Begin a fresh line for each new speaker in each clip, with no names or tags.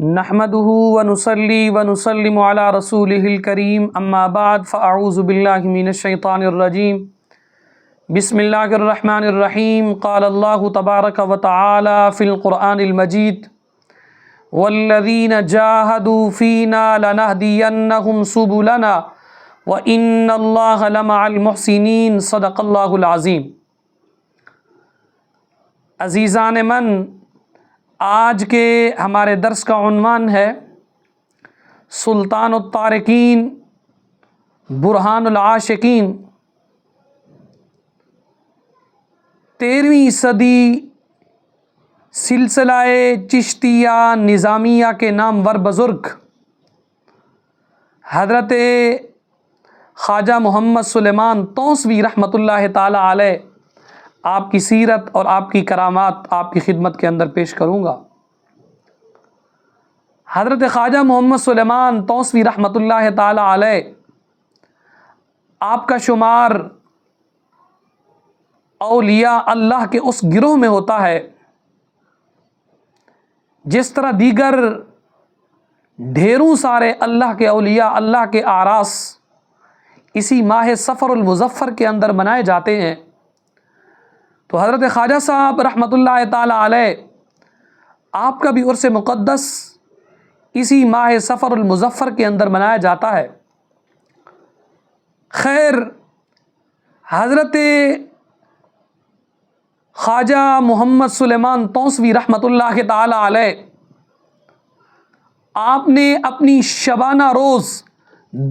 نحمده ونصلي ونسلم على رسوله الكريم اما بعد فاعوذ بالله من الشيطان الرجيم بسم الله الرحمن الرحيم قال الله تبارك وتعالى في القرآن المجيد والذين جاهدوا فينا لنهدينهم سبلنا وإن الله لمع المحسنين صدق الله العظيم۔ عزیزان من، آج کے ہمارے درس کا عنوان ہے سلطان الطارقین برہان العاشقین۔ 13ویں صدی سلسلہ چشتیہ نظامیہ کے نامور بزرگ حضرت خواجہ محمد سلیمان توسوی رحمۃ اللہ تعالی علیہ آپ کی سیرت اور آپ کی کرامات آپ کی خدمت کے اندر پیش کروں گا۔ حضرت خواجہ محمد سلیمان توسوی رحمۃ اللہ تعالی علیہ آپ کا شمار اولیاء اللہ کے اس گروہ میں ہوتا ہے جس طرح دیگر ڈھیروں سارے اللہ کے اولیاء اللہ کے اعراس اسی ماہ صفر المظفر کے اندر منائے جاتے ہیں، تو حضرت خواجہ صاحب رحمۃ اللہ تعالی علیہ آپ کا بھی عرس مقدس اسی ماہ صفر المظفر کے اندر منایا جاتا ہے۔ خیر، حضرت خواجہ محمد سلیمان توسوی رحمۃ اللہ تعالی علیہ آپ نے اپنی شبانہ روز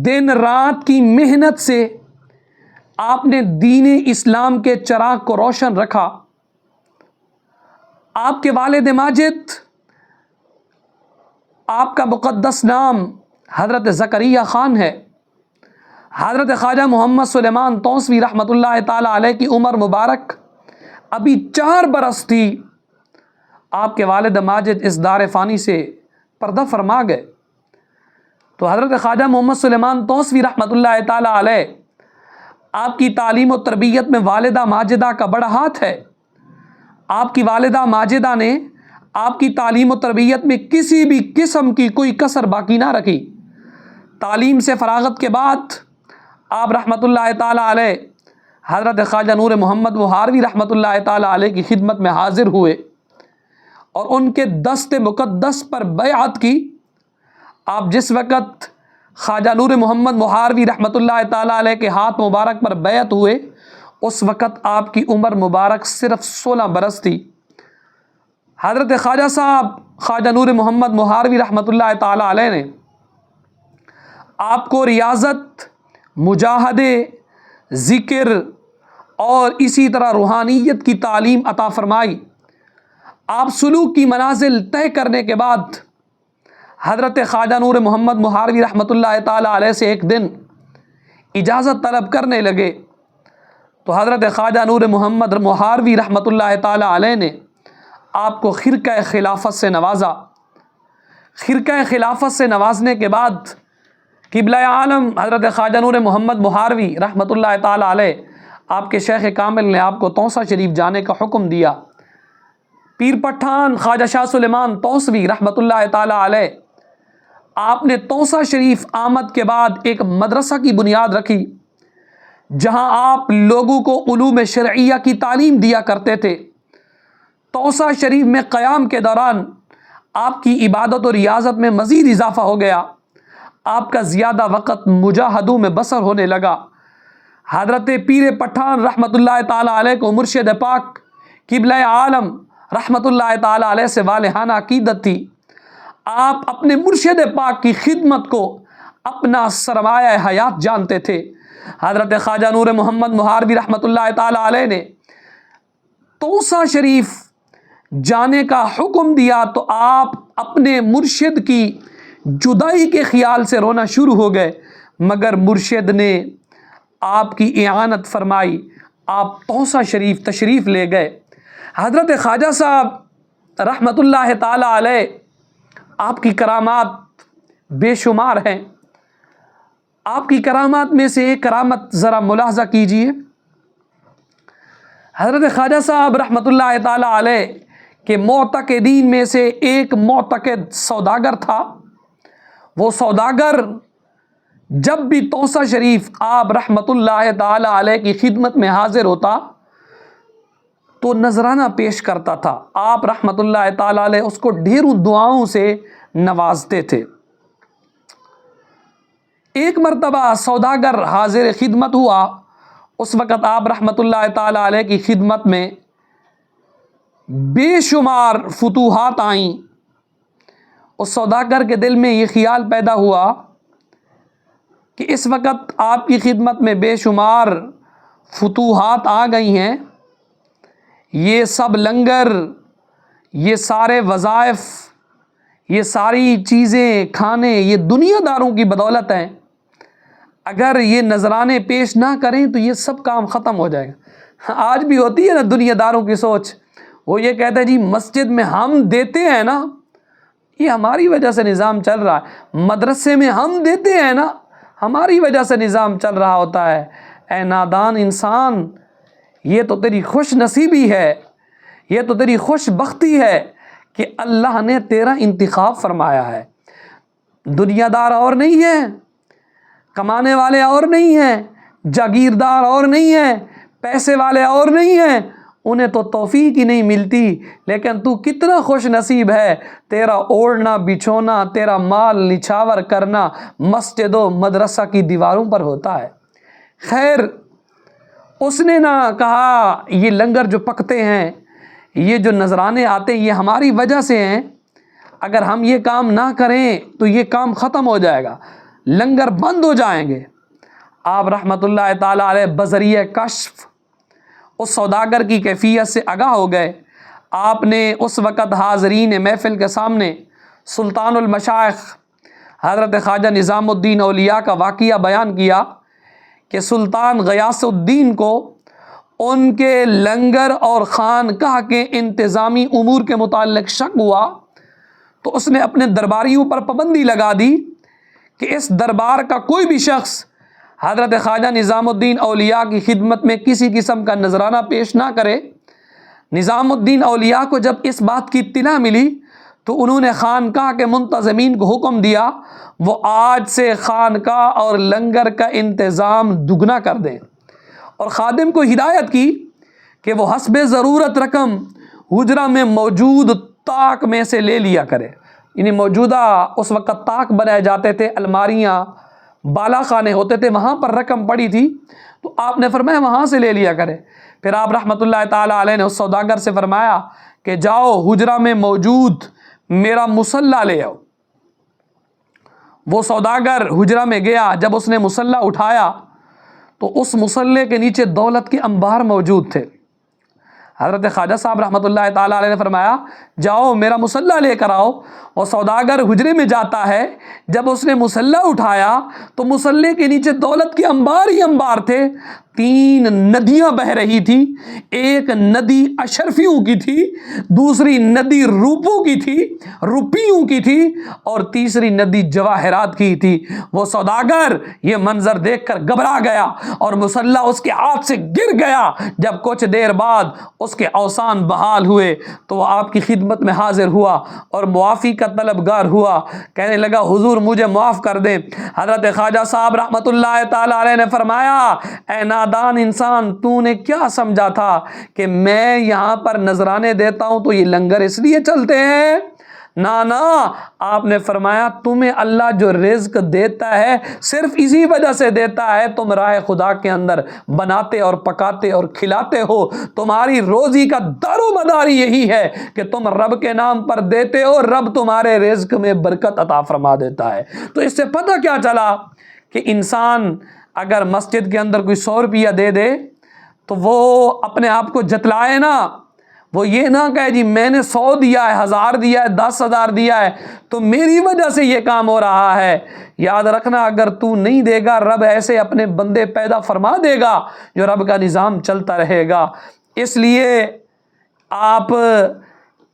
دن رات کی محنت سے آپ نے دین اسلام کے چراغ کو روشن رکھا۔ آپ کے والد ماجد، آپ کا مقدس نام حضرت زکریا خان ہے۔ حضرت خواجہ محمد سلیمان توسوی رحمۃ اللہ تعالی علیہ کی عمر مبارک ابھی 4 برس تھی، آپ کے والد ماجد اس دار فانی سے پردہ فرما گئے۔ تو حضرت خواجہ محمد سلیمان توسوی رحمۃ اللہ تعالی علیہ آپ کی تعلیم و تربیت میں والدہ ماجدہ کا بڑا ہاتھ ہے۔ آپ کی والدہ ماجدہ نے آپ کی تعلیم و تربیت میں کسی بھی قسم کی کوئی کسر باقی نہ رکھی۔ تعلیم سے فراغت کے بعد آپ رحمۃ اللہ تعالی علیہ حضرت خواجہ نور محمد مہاروی رحمۃ اللہ تعالی علیہ کی خدمت میں حاضر ہوئے اور ان کے دست مقدس پر بیعت کی۔ آپ جس وقت خواجہ نور محمد مہاروی رحمۃ اللہ تعالی علیہ کے ہاتھ مبارک پر بیعت ہوئے، اس وقت آپ کی عمر مبارک صرف 16 برس تھی۔ حضرت خواجہ صاحب خواجہ نور محمد مہاروی رحمۃ اللہ تعالی علیہ نے آپ کو ریاضت، مجاہدے، ذکر اور اسی طرح روحانیت کی تعلیم عطا فرمائی۔ آپ سلوک کی منازل طے کرنے کے بعد حضرت خواجہ نور محمد مہاروی رحمۃ اللہ تعالی علیہ سے ایک دن اجازت طلب کرنے لگے، تو حضرت خواجہ نور محمد مہاروی رحمۃ اللہ تعالی علیہ نے آپ کو خرقہ خلافت سے نوازا۔ خرقہ خلافت سے نوازنے کے بعد قبلہ عالم حضرت خواجہ نور محمد مہاروی رحمۃ اللہ تعالی علیہ آپ کے شیخ کامل نے آپ کو توسہ شریف جانے کا حکم دیا۔ پیر پٹھان خواجہ شاہ سلیمان توسوی رحمۃ اللہ تعالی علیہ آپ نے توسہ شریف آمد کے بعد ایک مدرسہ کی بنیاد رکھی، جہاں آپ لوگوں کو علوم شرعیہ کی تعلیم دیا کرتے تھے۔ توسہ شریف میں قیام کے دوران آپ کی عبادت و ریاضت میں مزید اضافہ ہو گیا، آپ کا زیادہ وقت مجاہدوں میں بسر ہونے لگا۔ حضرت پیر پٹھان رحمۃ اللہ تعالی علیہ کو مرشد پاک قبلہ عالم رحمۃ اللہ تعالی علیہ سے والہانہ عقیدت تھی۔ آپ اپنے مرشد پاک کی خدمت کو اپنا سرمایہ حیات جانتے تھے۔ حضرت خواجہ نور محمد مہاروی رحمۃ اللہ تعالی علیہ نے توسہ شریف جانے کا حکم دیا تو آپ اپنے مرشد کی جدائی کے خیال سے رونا شروع ہو گئے، مگر مرشد نے آپ کی اعانت فرمائی، آپ توسہ شریف تشریف لے گئے۔ حضرت خواجہ صاحب رحمۃ اللہ تعالی علیہ آپ کی کرامات بے شمار ہیں۔ آپ کی کرامات میں سے ایک کرامت ذرا ملاحظہ کیجئے۔ حضرت خواجہ صاحب رحمۃ اللہ تعالی علیہ کہ معتقدین میں سے ایک معتقد سوداگر تھا. وہ سوداگر جب بھی توسہ شریف آپ رحمت اللہ تعالی علیہ کی خدمت میں حاضر ہوتا تو نذرانہ پیش کرتا تھا. آپ رحمت اللہ تعالی علیہ اس کو ڈھیروں دعاؤں سے نوازتے تھے. ایک مرتبہ سوداگر حاضر خدمت ہوا. اس وقت آپ رحمت اللہ تعالی علیہ کی خدمت میں بے شمار فتوحات آئیں. اس سوداگر کے دل میں یہ خیال پیدا ہوا کہ اس وقت آپ کی خدمت میں بے شمار فتوحات آ گئی ہیں. یہ سب لنگر، یہ سارے وظائف، یہ ساری چیزیں کھانے، یہ دنیا داروں کی بدولت ہیں. اگر یہ نذرانے پیش نہ کریں تو یہ سب کام ختم ہو جائے گا. آج بھی ہوتی ہے نا دنیا داروں کی سوچ. وہ یہ کہتے ہیں جی مسجد میں ہم دیتے ہیں نا، یہ ہماری وجہ سے نظام چل رہا ہے. مدرسے میں ہم دیتے ہیں نا، ہماری وجہ سے نظام چل رہا ہوتا ہے. اے نادان انسان، یہ تو تیری خوش نصیبی ہے، یہ تو تیری خوش بختی ہے کہ اللہ نے تیرا انتخاب فرمایا ہے. دنیا دار اور نہیں ہے، کمانے والے اور نہیں ہیں، جاگیردار اور نہیں ہیں، پیسے والے اور نہیں ہیں، انہیں تو توفیق ہی نہیں ملتی. لیکن تو کتنا خوش نصیب ہے، تیرا اوڑھنا بچھونا، تیرا مال نچھاور کرنا مسجد و مدرسہ کی دیواروں پر ہوتا ہے. خیر، اس نے نہ کہا یہ لنگر جو پکتے ہیں، یہ جو نذرانے آتے ہیں، یہ ہماری وجہ سے ہیں. اگر ہم یہ کام نہ کریں تو یہ کام ختم ہو جائے گا، لنگر بند ہو جائیں گے. آپ رحمت اللہ تعالی علیہ بذریعہ کشف اس سوداگر کی کیفیت سے آگاہ ہو گئے. آپ نے اس وقت حاضرین محفل کے سامنے سلطان المشائخ حضرت خواجہ نظام الدین اولیاء کا واقعہ بیان کیا کہ سلطان غیاث الدین کو ان کے لنگر اور خانقاہ کے انتظامی امور کے متعلق شک ہوا تو اس نے اپنے درباریوں پر پابندی لگا دی کہ اس دربار کا کوئی بھی شخص حضرت خواجہ نظام الدین اولیاء کی خدمت میں کسی قسم کا نذرانہ پیش نہ کرے. نظام الدین اولیاء کو جب اس بات کی اطلاع ملی تو انہوں نے خانقاہ کے منتظمین کو حکم دیا وہ آج سے خانقاہ اور لنگر کا انتظام دگنا کر دیں، اور خادم کو ہدایت کی کہ وہ حسب ضرورت رقم حجرہ میں موجود طاق میں سے لے لیا کرے. یعنی موجودہ اس وقت طاق بنائے جاتے تھے، الماریاں، بالا خانے ہوتے تھے، وہاں پر رقم پڑی تھی تو آپ نے فرمایا وہاں سے لے لیا کرے. پھر آپ رحمت اللہ تعالی علیہ نے اس سوداگر سے فرمایا کہ جاؤ حجرہ میں موجود میرا مصلی لے آؤ. وہ سوداگر حجرہ میں گیا. جب اس نے مصلی اٹھایا تو اس مصلی کے نیچے دولت کے انبار موجود تھے. حضرت خواجہ صاحب رحمت اللہ تعالی علیہ نے فرمایا جاؤ میرا مصلی لے کر آؤ. اور سوداگر حجرے میں جاتا ہے. جب اس نے مصلی اٹھایا تو مصلی کے نیچے دولت کے انبار ہی انبار تھے. 3 ندیاں بہ رہی تھی. ایک ندی اشرفیوں کی تھی، دوسری ندی روپوں کی تھی، روپیوں کی تھی، اور تیسری ندی جواہرات کی تھی. وہ سوداگر یہ منظر دیکھ کر گھبرا گیا اور مصلی اس کے ہاتھ سے گر گیا. جب کچھ دیر بعد اس کے اوسان بحال ہوئے تو وہ آپ کی خدمت میں حاضر ہوا اور معافی کا طلبگار ہوا. کہنے لگا حضور مجھے معاف کر دیں. حضرت خواجہ صاحب رحمت اللہ تعالی علیہ نے فرمایا اے نادان انسان، تو نے کیا سمجھا تھا کہ میں یہاں پر نذرانے دیتا ہوں تو یہ لنگر اس لیے چلتے ہیں؟ نا، آپ نے فرمایا تمہیں اللہ جو رزق دیتا ہے صرف اسی وجہ سے دیتا ہے تم راہ خدا کے اندر بناتے اور پکاتے اور کھلاتے ہو. تمہاری روزی کا دار و مدار یہی ہے کہ تم رب کے نام پر دیتے ہو، رب تمہارے رزق میں برکت عطا فرما دیتا ہے. تو اس سے پتہ کیا چلا کہ انسان اگر مسجد کے اندر کوئی 100 روپیہ دے دے تو وہ اپنے آپ کو جتلائے نا. وہ یہ نہ کہے جی میں نے 100 دیا ہے، 1000 دیا ہے، 10,000 دیا ہے تو میری وجہ سے یہ کام ہو رہا ہے. یاد رکھنا اگر تو نہیں دے گا رب ایسے اپنے بندے پیدا فرما دے گا جو رب کا نظام چلتا رہے گا. اس لیے آپ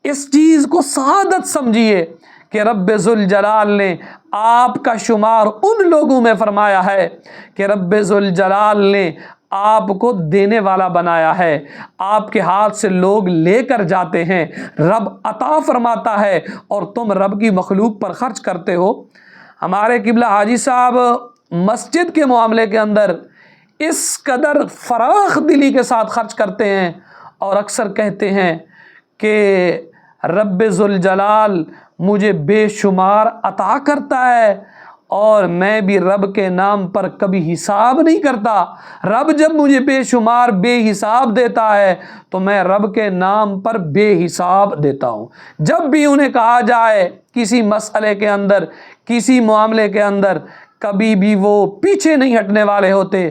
اس چیز کو سعادت سمجھیے کہ رب ذوالجلال نے آپ کا شمار ان لوگوں میں فرمایا ہے کہ رب ذوالجلال نے آپ کو دینے والا بنایا ہے، آپ کے ہاتھ سے لوگ لے کر جاتے ہیں، رب عطا فرماتا ہے اور تم رب کی مخلوق پر خرچ کرتے ہو۔ ہمارے قبلہ حاجی صاحب مسجد کے معاملے کے اندر اس قدر فراخ دلی کے ساتھ خرچ کرتے ہیں اور اکثر کہتے ہیں کہ رب ذوالجلال مجھے بے شمار عطا کرتا ہے اور میں بھی رب کے نام پر کبھی حساب نہیں کرتا۔ رب جب مجھے بے شمار بے حساب دیتا ہے تو میں رب کے نام پر بے حساب دیتا ہوں۔ جب بھی انہیں کہا جائے کسی مسئلے کے اندر، کسی معاملے کے اندر، کبھی بھی وہ پیچھے نہیں ہٹنے والے ہوتے،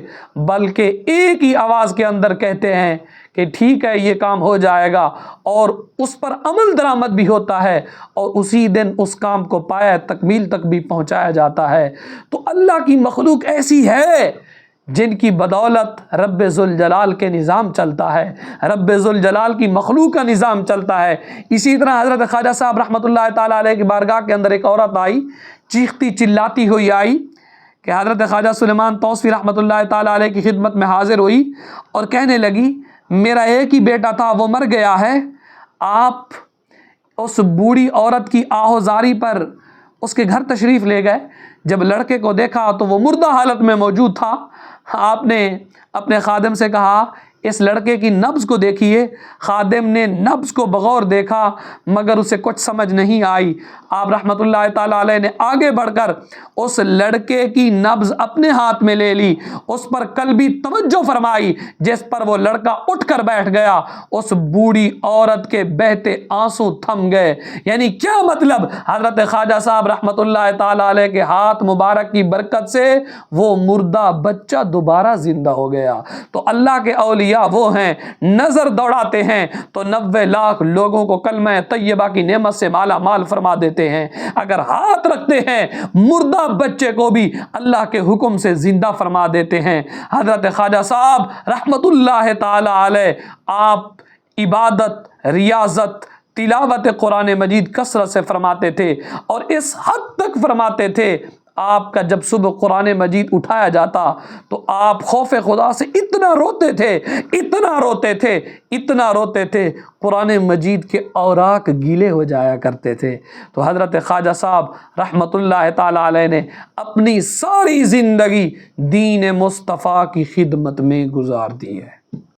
بلکہ ایک ہی آواز کے اندر کہتے ہیں کہ ٹھیک ہے یہ کام ہو جائے گا، اور اس پر عمل درآمد بھی ہوتا ہے اور اسی دن اس کام کو پایا تکمیل تک بھی پہنچایا جاتا ہے۔ تو اللہ کی مخلوق ایسی ہے جن کی بدولت رب ذوالجلال کے نظام چلتا ہے، رب ذوالجلال کی مخلوق کا نظام چلتا ہے۔ اسی طرح حضرت خواجہ صاحب رحمۃ اللہ تعالیٰ علیہ کی بارگاہ کے اندر ایک عورت آئی، چیختی چلاتی ہوئی آئی کہ حضرت خواجہ سلیمان توسوی رحمۃ اللہ تعالیٰ علیہ کی خدمت میں حاضر ہوئی اور کہنے لگی میرا ایک ہی بیٹا تھا، وہ مر گیا ہے، آپ اس بوڑھی عورت کی آہوزاری پر اس کے گھر تشریف لے گئے۔ جب لڑکے کو دیکھا تو وہ مردہ حالت میں موجود تھا۔ آپ نے اپنے خادم سے کہا اس لڑکے کی نبض کو دیکھیے۔ خادم نے نبض کو بغور دیکھا مگر اسے کچھ سمجھ نہیں آئی۔ آپ رحمۃ اللہ تعالیٰ علیہ نے آگے بڑھ کر اس لڑکے کی نبض اپنے ہاتھ میں لے لی، اس پر قلبی توجہ فرمائی، جس پر وہ لڑکا اٹھ کر بیٹھ گیا۔ اس بوڑھی عورت کے بہتے آنسو تھم گئے۔ یعنی کیا مطلب؟ حضرت خواجہ صاحب رحمۃ اللہ تعالیٰ علیہ کے ہاتھ مبارک کی برکت سے وہ مردہ بچہ دوبارہ زندہ ہو گیا۔ تو اللہ کے اولیاء وہ ہیں، نظر دوڑاتے ہیں تو 90 لاکھ لوگوں کو کلمہ طیبہ کی نعمت سے مالا مال فرما دیتے ہیں۔ اگر ہاتھ رکھتے ہیں مردہ بچے کو بھی اللہ کے حکم سے زندہ فرما دیتے ہیں۔ حضرت خواجہ صاحب رحمت اللہ تعالی علیہ آپ عبادت، ریاضت، تلاوت قرآن مجید کثرت سے فرماتے تھے اور اس حد تک فرماتے تھے آپ کا جب صبح قرآن مجید اٹھایا جاتا تو آپ خوف خدا سے اتنا روتے تھے، اتنا روتے تھے، اتنا روتے تھے، قرآن مجید کے اوراق گیلے ہو جایا کرتے تھے۔ تو حضرت خواجہ صاحب رحمت اللہ تعالی علیہ نے اپنی ساری زندگی دین مصطفیٰ کی خدمت میں گزار دی ہے۔